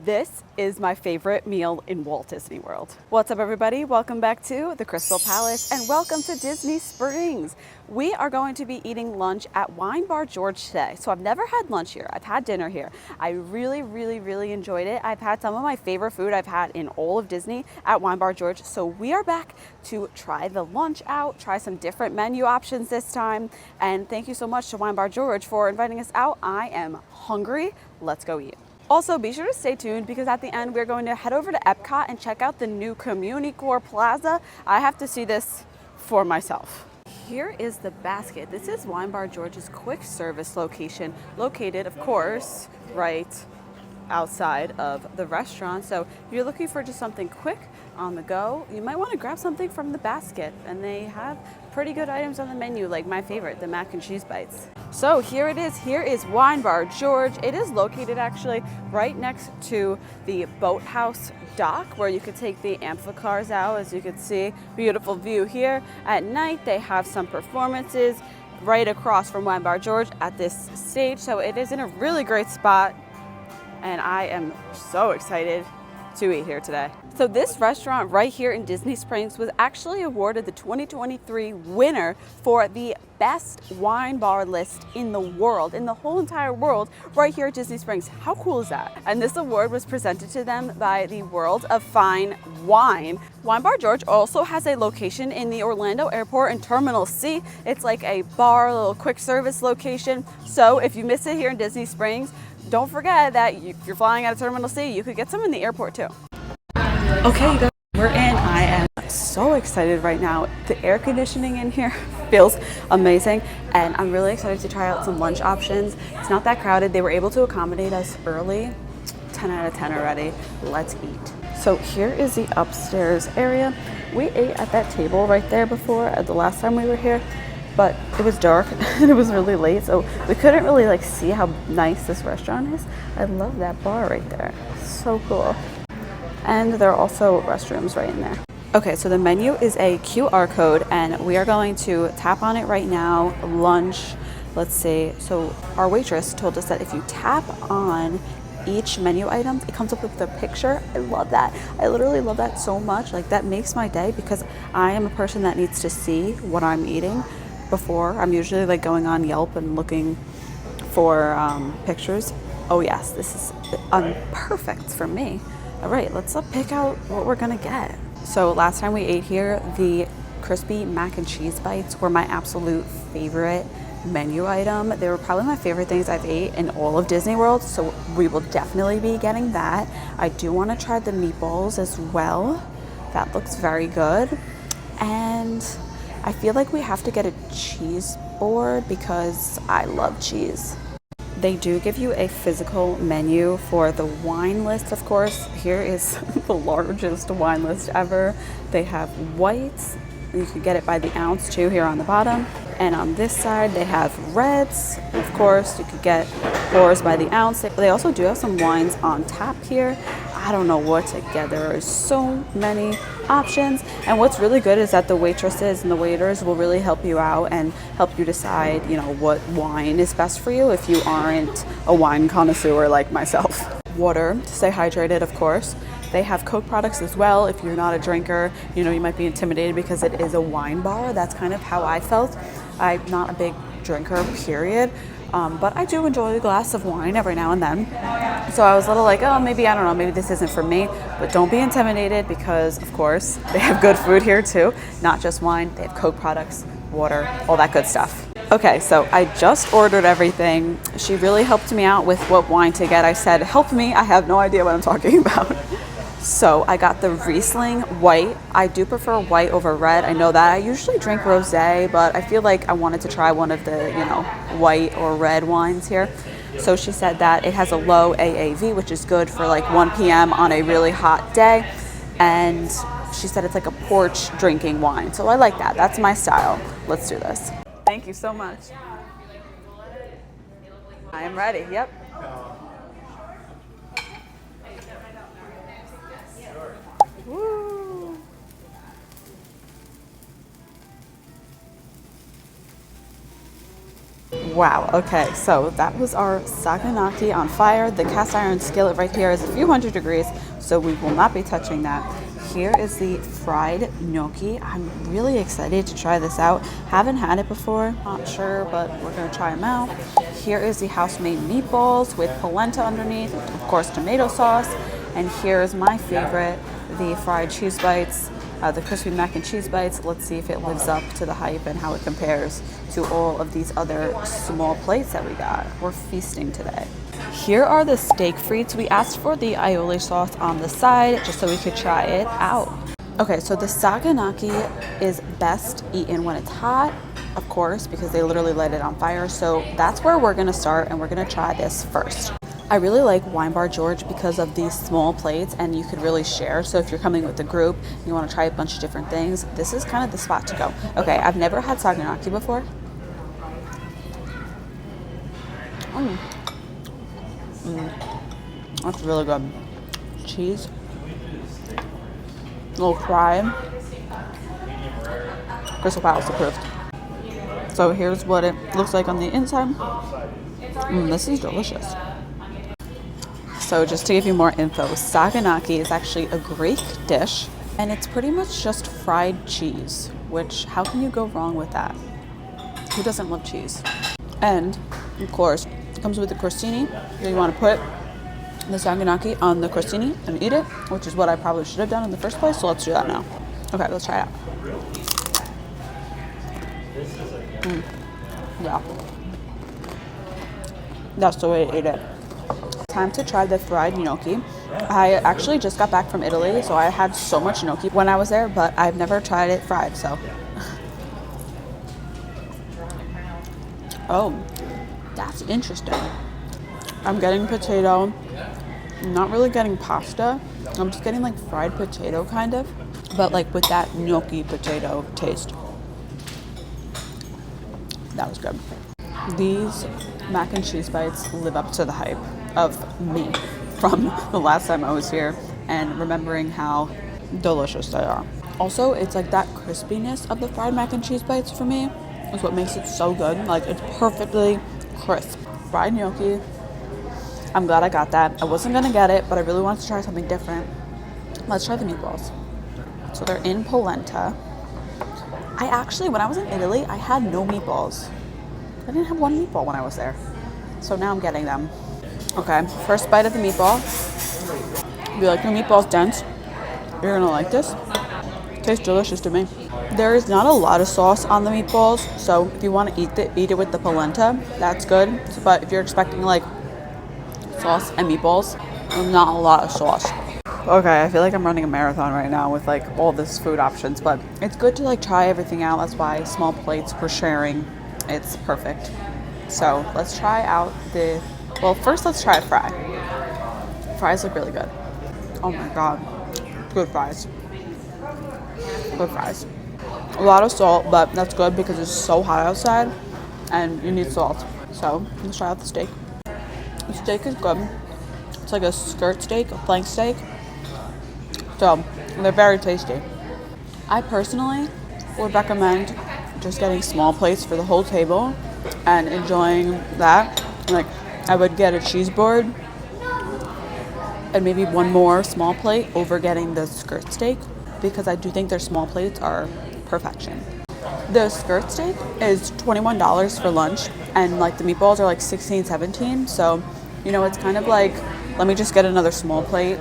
This is my favorite meal in Walt Disney World. What's up, everybody? Welcome back to the Krystal Palace and welcome to Disney Springs. We are going to be eating lunch at Wine Bar George today. So I've never had lunch here. I've had dinner here. I really enjoyed it. I've had some of my favorite food I've had in all of Disney at Wine Bar George. So we are back to try the lunch out, try some different menu options this time. And thank you so much to Wine Bar George for inviting us out. I am hungry. Let's go eat. Also, be sure to stay tuned because at the end we're going to head over to Epcot and check out the new Communicore Plaza. I have to see this for myself. Here is the basket. This is Wine Bar George's quick service location, located, of course, right outside of the restaurant. So if you're looking for just something quick on the go, you might want to grab something from the basket. And they have pretty good items on the menu, like my favorite, the mac and cheese bites. So here it is. Here is Wine Bar George. It is located actually right next to the boathouse dock where you could take the amphicars out. As you can see, beautiful view here. At night, they have some performances right across from Wine Bar George at this stage. So it is in a really great spot. And I am so excited to eat here today. So this restaurant right here in Disney Springs was actually awarded the 2023 winner for the best wine bar list in the world, in the whole entire world, right here at Disney Springs. How cool is that? And this award was presented to them by the World of Fine Wine. Wine Bar George also has a location in the Orlando Airport in Terminal C. It's like a bar, a little quick service location. So if you miss it here in Disney Springs, don't forget that if you're flying out of Terminal C, you could get some in the airport too. Okay, you guys, we're in. I am so excited right now. The air conditioning in here feels amazing, and I'm really excited to try out some lunch options. It's not that crowded. They were able to accommodate us early. 10 out of 10 already. Let's eat. So here is the upstairs area. We ate at that table right there before, the last time we were here, but it was dark and it was really late, so we couldn't really see how nice this restaurant is. I love that bar right there. So cool. And there are also restrooms right in there. Okay, so the menu is a QR code and we are going to tap on it right now. Lunch, let's see. So our waitress told us that if you tap on each menu item, it comes up with a picture. I love that. I literally love that so much. Like, that makes my day because I am a person that needs to see what I'm eating before. I'm usually going on Yelp and looking for pictures. Oh yes, this is perfect for me. All right, let's pick out what we're gonna get. So last time we ate here, the crispy mac and cheese bites were my absolute favorite menu item. They were probably my favorite things I've ate in all of Disney World, so we will definitely be getting that. I do want to try the meatballs as well. That looks very good. And I feel like we have to get a cheese board because I love cheese. They do give you a physical menu for the wine list, of course. Here is the largest wine list ever. They have whites. You can get it by the ounce too here on the bottom. And on this side, they have reds. Of course, you could get pours by the ounce. They also do have some wines on tap here. I don't know what to get. There are so many options. And what's really good is that the waitresses and the waiters will really help you out and help you decide, what wine is best for you if you aren't a wine connoisseur like myself. Water to stay hydrated, of course. They have Coke products as well. If you're not a drinker, you might be intimidated because it is a wine bar. That's kind of how I felt. I'm not a big drinker, period. But I do enjoy a glass of wine every now and then. So I was a little like, oh, maybe, I don't know, maybe this isn't for me. But don't be intimidated because, of course, they have good food here too. Not just wine, they have Coke products, water, all that good stuff. Okay, so I just ordered everything. She really helped me out with what wine to get. I said, help me, I have no idea what I'm talking about. So I got the Riesling white. I do prefer white over red. I know that. I usually drink rosé, but I feel like I wanted to try one of the, white or red wines here. So she said that it has a low AAV, which is good for 1 p.m. on a really hot day. And she said it's like a porch drinking wine. So I like that. That's my style. Let's do this. Thank you so much. I am ready. Yep. Woo. Wow, okay, so that was our saganaki on fire. The cast iron skillet right here is a few hundred degrees, so we will not be touching that. Here is the fried gnocchi. I'm really excited to try this out. Haven't had it before, not sure, but we're gonna try them out. Here is the house-made meatballs with polenta underneath, of course tomato sauce. And here's my favorite, the fried cheese bites, the crispy mac and cheese bites. Let's see if it lives up to the hype and how it compares to all of these other small plates that we got. We're feasting today. Here are the steak frites. We asked for the aioli sauce on the side just so we could try it out. Okay, so the saganaki is best eaten when it's hot, of course, because they literally light it on fire. So that's where we're gonna start, and we're gonna try this first. I really like Wine Bar George because of these small plates, and you could really share. So if you're coming with a group and you want to try a bunch of different things, this is kind of the spot to go. Okay, I've never had saganaki before. That's really good. Cheese, a little fried. Krystal Palace approved. So here's what it looks like on the inside. This is delicious. So just to give you more info, saganaki is actually a Greek dish, and it's pretty much just fried cheese, which how can you go wrong with that? Who doesn't love cheese? And of course, it comes with a crostini. You want to put the saganaki on the crostini and eat it, which is what I probably should have done in the first place, so let's do that now. Okay, let's try it out. Yeah. That's the way to eat it. Time to try the fried gnocchi. I actually just got back from Italy, so I had so much gnocchi when I was there, but I've never tried it fried, so. Oh, that's interesting. I'm getting potato. I'm not really getting pasta. I'm just getting like fried potato kind of, but like with that gnocchi potato taste. That was good. These mac and cheese bites live up to the hype of me from the last time I was here and remembering how delicious they are. Also, it's like that crispiness of the fried mac and cheese bites for me is what makes it so good. Like, it's perfectly crisp. Fried gnocchi. I'm glad I got that. I wasn't gonna get it, but I really wanted to try something different. Let's try the meatballs. So they're in polenta. I actually, when I was in Italy, I had no meatballs. I didn't have one meatball when I was there. So now I'm getting them. Okay, first bite of the meatball. If you like your meatballs dense, you're gonna like this. Tastes delicious to me. There is not a lot of sauce on the meatballs, so if you want to eat it with the polenta, that's good. But if you're expecting like sauce and meatballs, not a lot of sauce. Okay, I feel like I'm running a marathon right now with like all this food options, but it's good to like try everything out. That's why small plates for sharing, it's perfect. So let's try out first let's try a fry. Fries look really good. Oh my God, good fries. Good fries. A lot of salt, but that's good because it's so hot outside and you need salt. So let's try out the steak. The steak is good. It's like a skirt steak, a flank steak. So they're very tasty. I personally would recommend just getting small plates for the whole table and enjoying that. Like, I would get a cheese board and maybe one more small plate over getting the skirt steak, because I do think their small plates are perfection. The skirt steak is $21 for lunch, and like the meatballs are like $16, $17. So, you know, it's kind of like, let me just get another small plate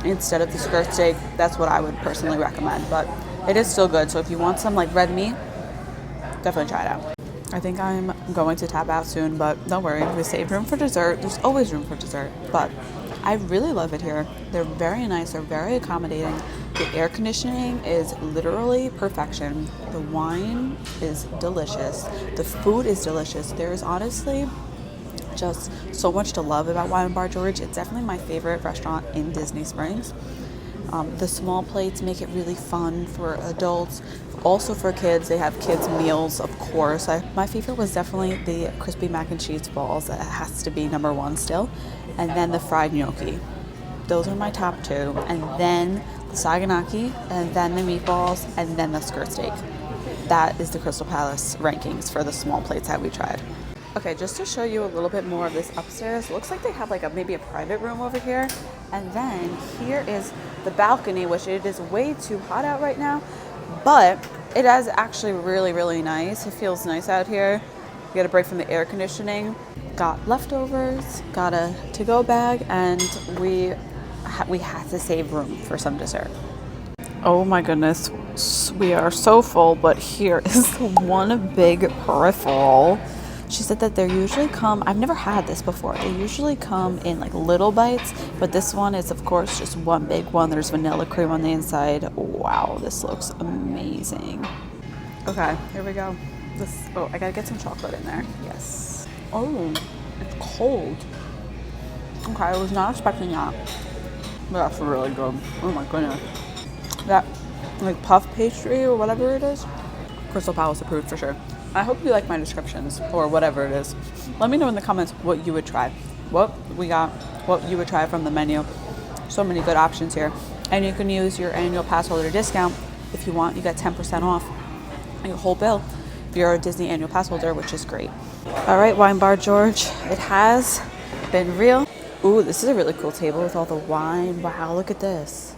instead of the skirt steak. That's what I would personally recommend, but it is still good. So if you want some like red meat, definitely try it out. I think I'm going to tap out soon, but don't worry, we saved room for dessert. There's always room for dessert, but I really love it here. They're very nice, they're very accommodating. The air conditioning is literally perfection. The wine is delicious. The food is delicious. There is honestly just so much to love about Wine Bar George. It's definitely my favorite restaurant in Disney Springs. The small plates make it really fun for adults. Also for kids, they have kids meals, of course. My favorite was definitely the crispy mac and cheese balls. That has to be number one still. And then the fried gnocchi. Those are my top two. And then the saganaki, and then the meatballs, and then the skirt steak. That is the Krystal Palace rankings for the small plates that we tried. Okay, just to show you a little bit more of this upstairs, it looks like they have like maybe a private room over here. And then here is the balcony, which it is way too hot out right now, but it is actually really, really nice. It feels nice out here. You get a break from the air conditioning. Got leftovers, got a to-go bag, and we had to save room for some dessert. Oh my goodness, we are so full, but here is one big peripheral. She said that they usually come, I've never had this before, they usually come in like little bites, but this one is of course just one big one. There's vanilla cream on the inside. Wow, this looks amazing. Okay, here we go. Oh, I gotta get some chocolate in there. Yes. Oh, it's cold. Okay, I was not expecting that. But that's really good. Oh my goodness. That like puff pastry or whatever it is, Krystal Palace approved for sure. I hope you like my descriptions or whatever it is. Let me know in the comments what you would try, what we got, what you would try from the menu. So many good options here. And you can use your annual pass holder discount if you want. You get 10% off on your whole bill if you're a Disney annual pass holder, which is great. All right, Wine Bar George, it has been real. Ooh, this is a really cool table with all the wine. Wow, look at this.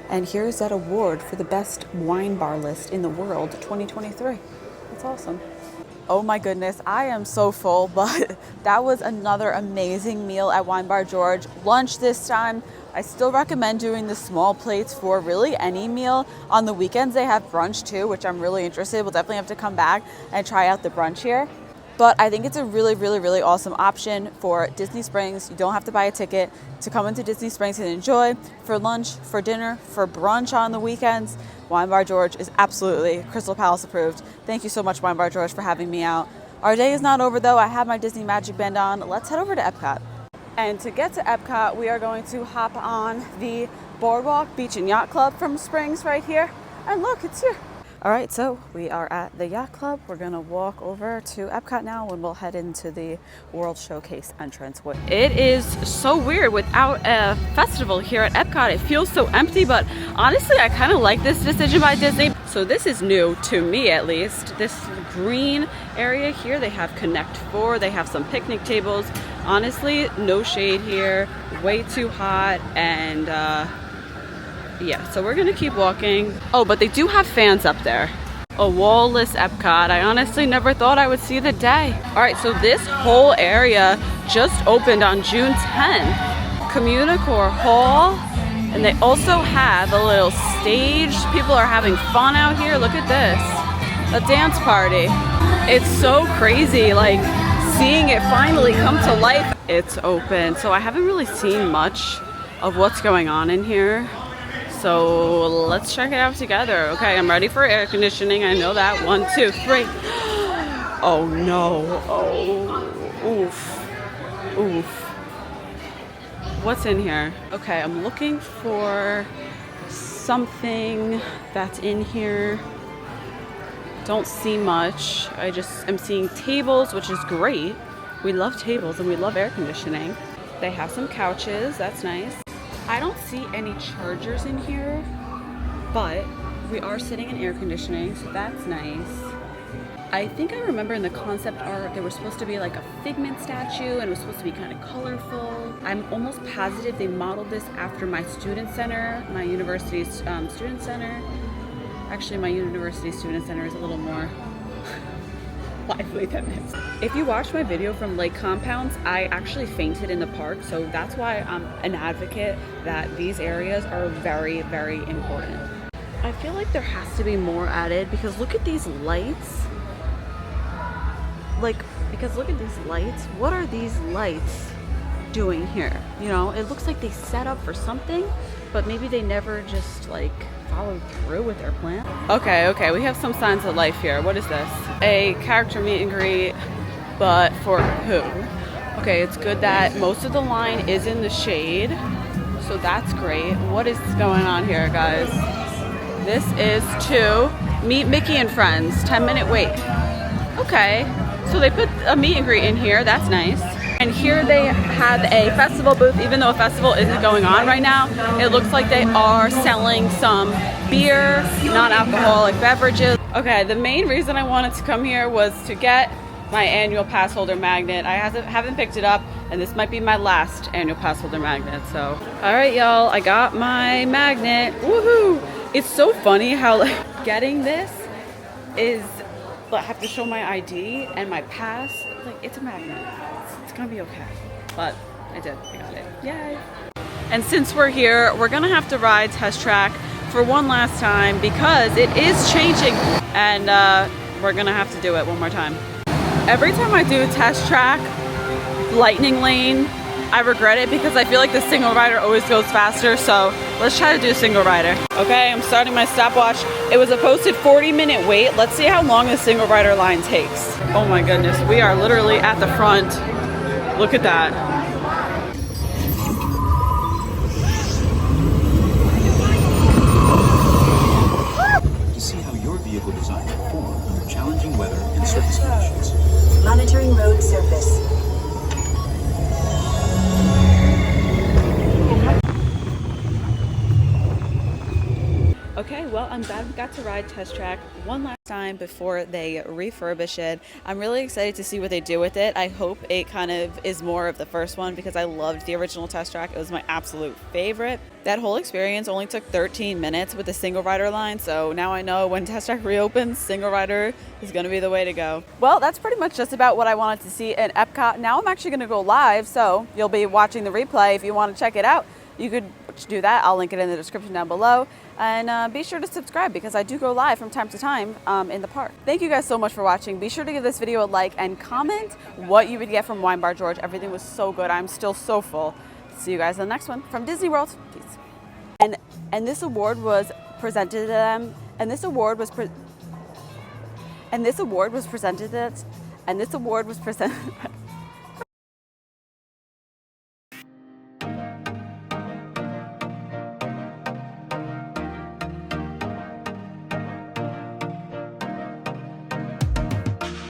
And here's that award for the best wine bar list in the world, 2023. That's awesome. Oh my goodness, I am so full, but that was another amazing meal at Wine Bar George. Lunch this time. I still recommend doing the small plates for really any meal. On the weekends, they have brunch too, which I'm really interested. We'll definitely have to come back and try out the brunch here. But I think it's a really, really, really awesome option for Disney Springs. You don't have to buy a ticket to come into Disney Springs and enjoy for lunch, for dinner, for brunch on the weekends. Wine Bar George is absolutely Krystal Palace approved. Thank you so much, Wine Bar George, for having me out. Our day is not over though. I have my Disney Magic Band on. Let's head over to Epcot. And to get to Epcot, we are going to hop on the Boardwalk Beach and Yacht Club from Springs right here. And look, it's here. All right, so we are at the Yacht Club. We're gonna walk over to Epcot now and we'll head into the World Showcase entrance. It is so weird without a festival here at Epcot. It feels so empty, but honestly, I kind of like this decision by Disney. So this is new to me at least. This green area here, they have Connect 4, they have some picnic tables. Honestly, no shade here, way too hot, and yeah, so we're gonna keep walking. Oh, but they do have fans up there. A wall-less Epcot. I honestly never thought I would see the day. All right, so this whole area just opened on June 10th. Communicore Hall, and they also have a little stage. People are having fun out here. Look at this, a dance party. It's so crazy, like seeing it finally come to life. It's open, so I haven't really seen much of what's going on in here. So let's check it out together. Okay, I'm ready for air conditioning. I know that. 1, 2, 3. Oh no. Oh, oof. Oof. What's in here? Okay, I'm looking for something that's in here. Don't see much. I just am seeing tables, which is great. We love tables and we love air conditioning. They have some couches. That's nice. I don't see any chargers in here, but we are sitting in air conditioning, so that's nice. I think I remember in the concept art there was supposed to be like a Figment statue and it was supposed to be kind of colorful. I'm almost positive they modeled this after my student center, my university's student center. Actually, my university student center is a little more lively than this. If you watched my video from Lake Compounds, I actually fainted in the park, so that's why I'm an advocate that these areas are very, very important. I feel like there has to be more added because look at these lights. Because look at these lights. What are these lights doing here? You know, it looks like they set up for something, but maybe they never just like followed through with their plan. Okay, we have some signs of life here. What is this? A character meet and greet, but for who? Okay, it's good that most of the line is in the shade, so that's great. What is going on here, guys? This is to meet Mickey and Friends, 10-minute wait. Okay, so they put a meet and greet in here. That's nice. And here they have a festival booth. Even though a festival isn't going on right now, it looks like they are selling some beer, non-alcoholic beverages. Okay, the main reason I wanted to come here was to get my annual pass holder magnet. I haven't picked it up, and this might be my last annual pass holder magnet. So, all right, y'all, I got my magnet. Woohoo! It's so funny how like getting this is, I have to show my ID and my pass. Like, it's a magnet. It's gonna be okay. But I got it. Yay! And since we're here, we're gonna have to ride Test Track for one last time because it is changing, and we're gonna have to do it one more time. Every time I do Test Track Lightning Lane, I regret it because I feel like the single rider always goes faster. So let's try to do single rider. Okay, I'm starting my stopwatch. It was a posted 40-minute wait. Let's see how long the single rider line takes. Oh my goodness, we are literally at the front. Look at that. To see how your vehicle design will perform under challenging weather and surface conditions. Monitoring road surface. Okay, well, I'm glad we got to ride Test Track one last time before they refurbish it. I'm really excited to see what they do with it. I hope it kind of is more of the first one because I loved the original Test Track. It was my absolute favorite. That whole experience only took 13 minutes with the single rider line, so now I know when Test Track reopens, single rider is going to be the way to go. Well, that's pretty much just about what I wanted to see at Epcot. Now I'm actually going to go live, so you'll be watching the replay. If you want to check it out, you could do that. I'll link it in the description down below. And be sure to subscribe because I do go live from time to time in the park. Thank you guys so much for watching. Be sure to give this video a like and comment what you would get from Wine Bar George. Everything was so good. I'm still so full. See you guys in the next one from Disney World. Peace. And this award was presented to them. And this award was presented.